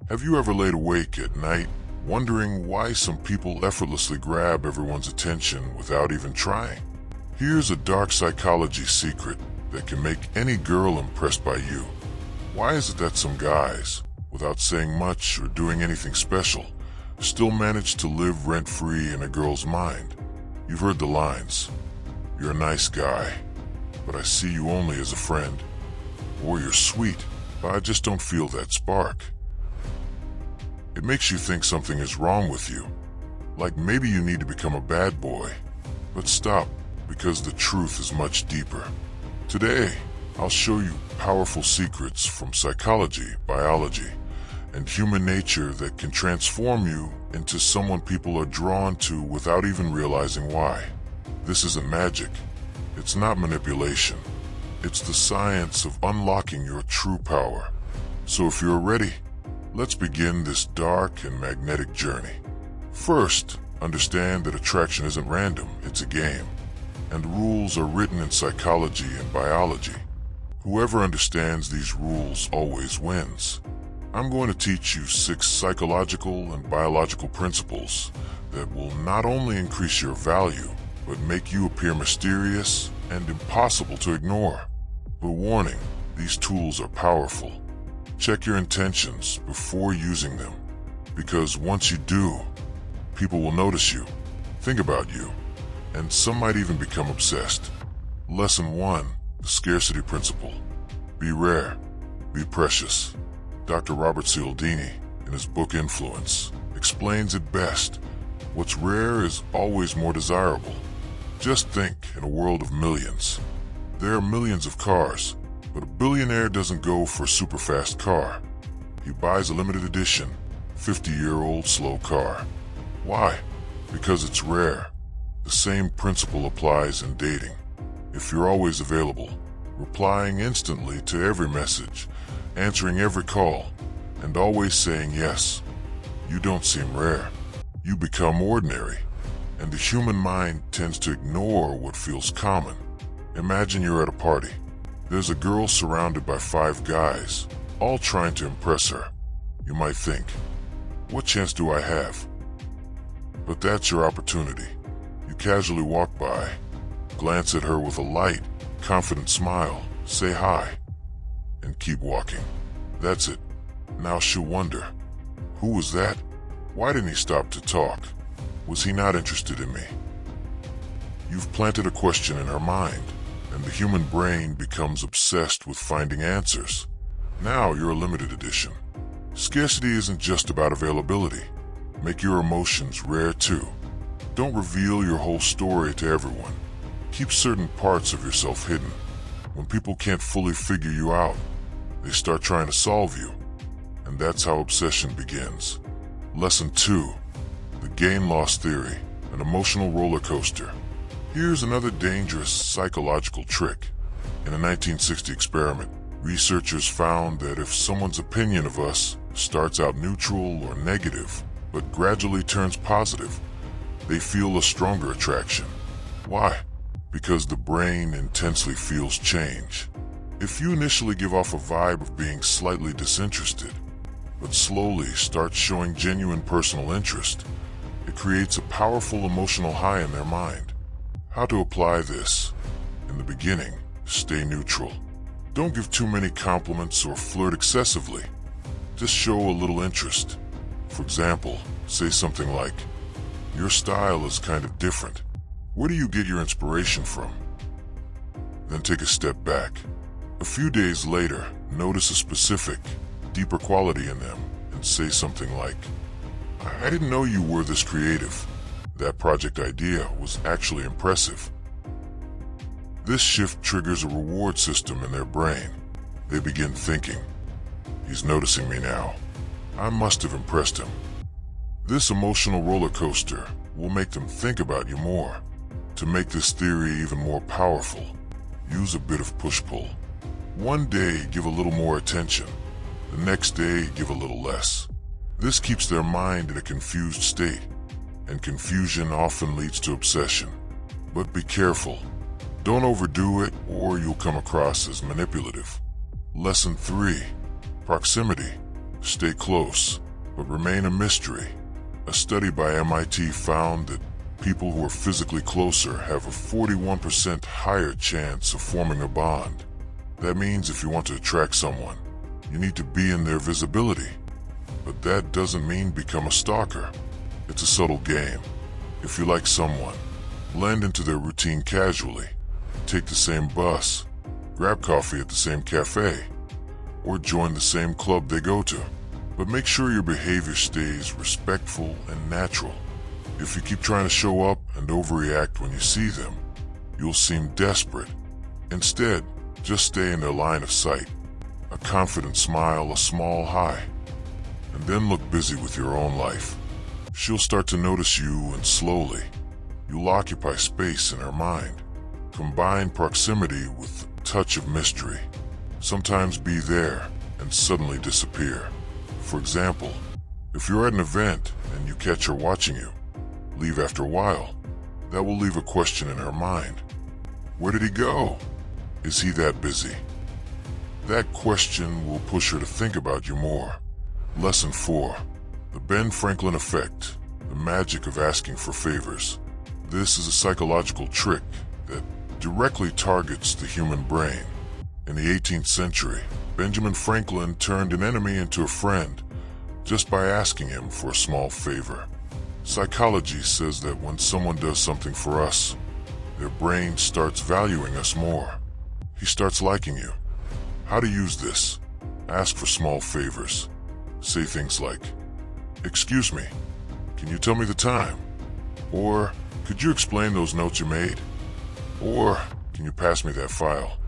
Have you ever laid awake at night, wondering why some people effortlessly grab everyone's attention without even trying? Here's a dark psychology secret that can make any girl impressed by you. Why is it that some guys, without saying much or doing anything special, still manage to live rent-free in a girl's mind? You've heard the lines, "You're a nice guy, but I see you only as a friend," or "You're sweet, but I just don't feel that spark." It makes you think something is wrong with you, like maybe you need to become a bad boy. But stop, because the truth is much deeper. Today, I'll show you powerful secrets from psychology, biology, and human nature that can transform you into someone people are drawn to without even realizing why. This isn't magic. It's not manipulation. It's the science of unlocking your true power. So if you're ready, let's begin this dark and magnetic journey. First, understand that attraction isn't random, it's a game. And rules are written in psychology and biology. Whoever understands these rules always wins. I'm going to teach you 6 psychological and biological principles that will not only increase your value, but make you appear mysterious and impossible to ignore. But warning, these tools are powerful. Check your intentions before using them, because once you do, people will notice you, think about you, and some might even become obsessed. Lesson 1, the scarcity principle. Be rare, be precious. Dr. Robert Cialdini, in his book Influence, explains it best. What's rare is always more desirable. Just think, in a world of millions, there are millions of cars, but a billionaire doesn't go for a super fast car. He buys a limited edition, 50-year-old slow car. Why? Because it's rare. The same principle applies in dating. If you're always available, replying instantly to every message, answering every call, and always saying yes, you don't seem rare. You become ordinary, and the human mind tends to ignore what feels common. Imagine you're at a party. There's a girl surrounded by 5 guys, all trying to impress her. You might think, what chance do I have? But that's your opportunity. You casually walk by, glance at her with a light, confident smile, say hi, and keep walking. That's it. Now she'll wonder, who was that? Why didn't he stop to talk? Was he not interested in me? You've planted a question in her mind, and the human brain becomes obsessed with finding answers. Now you're a limited edition. Scarcity isn't just about availability. Make your emotions rare too. Don't reveal your whole story to everyone. Keep certain parts of yourself hidden. When people can't fully figure you out, they start trying to solve you. And that's how obsession begins. Lesson 2, the gain-loss theory, an emotional roller coaster. Here's another dangerous psychological trick. In a 1960 experiment, researchers found that if someone's opinion of us starts out neutral or negative, but gradually turns positive, they feel a stronger attraction. Why? Because the brain intensely feels change. If you initially give off a vibe of being slightly disinterested, but slowly start showing genuine personal interest, it creates a powerful emotional high in their mind. How to apply this? In the beginning, stay neutral. Don't give too many compliments or flirt excessively. Just show a little interest. For example, say something like, "Your style is kind of different. Where do you get your inspiration from?" Then take a step back. A few days later, notice a specific, deeper quality in them and say something like, "I didn't know you were this creative. That project idea was actually impressive." This shift triggers a reward system in their brain. They begin thinking, "He's noticing me now. I must have impressed him." This emotional roller coaster will make them think about you more. To make this theory even more powerful, use a bit of push-pull. One day, give a little more attention. The next day, give a little less. This keeps their mind in a confused state, and confusion often leads to obsession. But be careful. Don't overdo it, or you'll come across as manipulative. Lesson 3, proximity. Stay close, but remain a mystery. A study by MIT found that people who are physically closer have a 41% higher chance of forming a bond. That means if you want to attract someone, you need to be in their visibility. But that doesn't mean become a stalker. It's a subtle game. If you like someone, blend into their routine casually. Take the same bus, grab coffee at the same cafe, or join the same club they go to. But make sure your behavior stays respectful and natural. If you keep trying to show up and overreact when you see them, you'll seem desperate. Instead, just stay in their line of sight. A confident smile, a small hi, and then look busy with your own life. She'll start to notice you, and slowly, you'll occupy space in her mind. Combine proximity with a touch of mystery. Sometimes be there and suddenly disappear. For example, if you're at an event and you catch her watching you, leave after a while. That will leave a question in her mind. Where did he go? Is he that busy? That question will push her to think about you more. Lesson 4. The Ben Franklin effect. The magic of asking for favors. This is a psychological trick that directly targets the human brain. In the 18th century, Benjamin Franklin turned an enemy into a friend just by asking him for a small favor. Psychology says that when someone does something for us, their brain starts valuing us more. He starts liking you. How to use this? Ask for small favors. Say things like, "Excuse me, can you tell me the time?" Or, "Could you explain those notes you made?" Or, "Can you pass me that file?"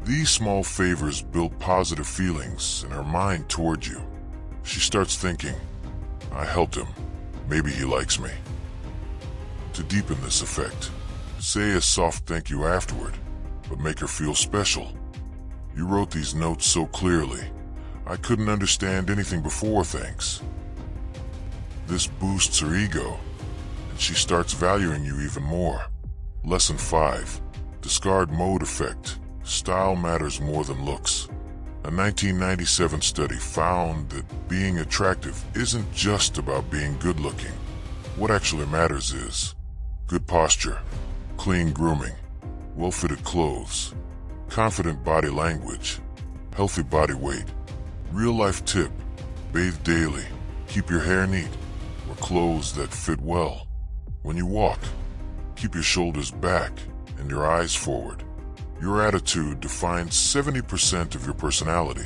These small favors build positive feelings in her mind toward you. She starts thinking, "I helped him. Maybe he likes me." To deepen this effect, say a soft thank you afterward, but make her feel special. "You wrote these notes so clearly. I couldn't understand anything before, thanks." This boosts her ego, and she starts valuing you even more. Lesson 5. Discard mode effect. Style matters more than looks. A 1997 study found that being attractive isn't just about being good-looking. What actually matters is good posture, clean grooming, well-fitted clothes, confident body language, healthy body weight. Real-life tip: bathe daily, keep your hair neat, wear clothes that fit well. When you walk, keep your shoulders back and your eyes forward. Your attitude defines 70% of your personality.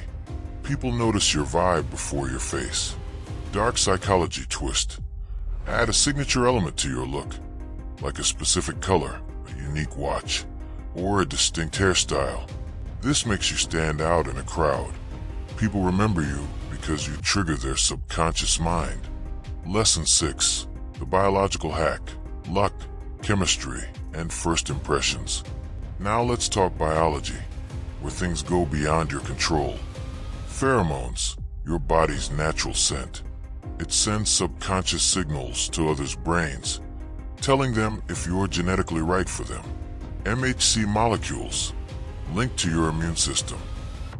People notice your vibe before your face. Dark psychology twist. Add a signature element to your look, like a specific color, a unique watch, or a distinct hairstyle. This makes you stand out in a crowd. People remember you because you trigger their subconscious mind. Lesson 6. The biological hack. Luck, chemistry, and first impressions. Now let's talk biology, where things go beyond your control. Pheromones, your body's natural scent. It sends subconscious signals to others' brains, telling them if you're genetically right for them. MHC molecules, linked to your immune system.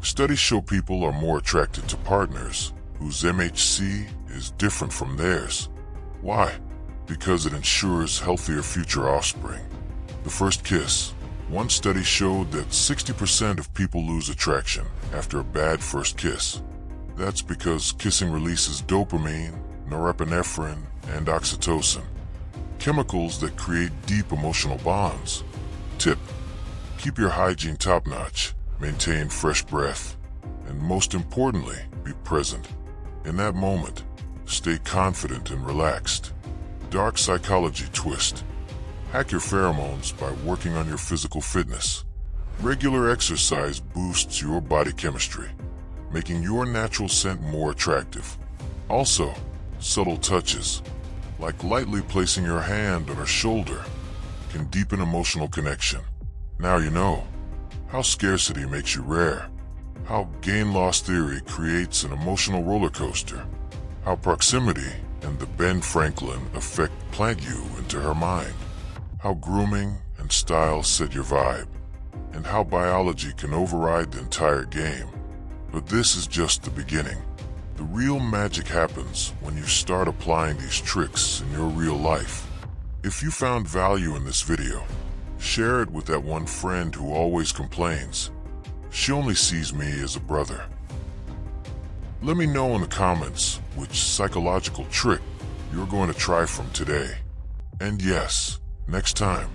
Studies show people are more attracted to partners whose MHC is different from theirs. Why? Because it ensures healthier future offspring. The first kiss. One study showed that 60% of people lose attraction after a bad first kiss. That's because kissing releases dopamine, norepinephrine, and oxytocin, chemicals that create deep emotional bonds. Tip: keep your hygiene top-notch, maintain fresh breath, and most importantly, be present. In that moment, stay confident and relaxed. Dark psychology twist. Hack your pheromones by working on your physical fitness. Regular exercise boosts your body chemistry, making your natural scent more attractive. Also, subtle touches, like lightly placing your hand on her shoulder, can deepen emotional connection. Now you know how scarcity makes you rare, how gain-loss theory creates an emotional roller coaster, how proximity and the Ben Franklin effect plant you into her mind, how grooming and style set your vibe, and how biology can override the entire game. But this is just the beginning. The real magic happens when you start applying these tricks in your real life. If you found value in this video, share it with that one friend who always complains. She only sees me as a brother. Let me know in the comments which psychological trick you're going to try from today. And yes, next time,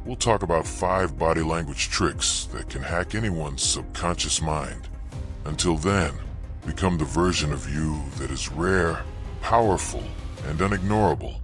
we'll talk about 5 body language tricks that can hack anyone's subconscious mind. Until then, become the version of you that is rare, powerful, and unignorable.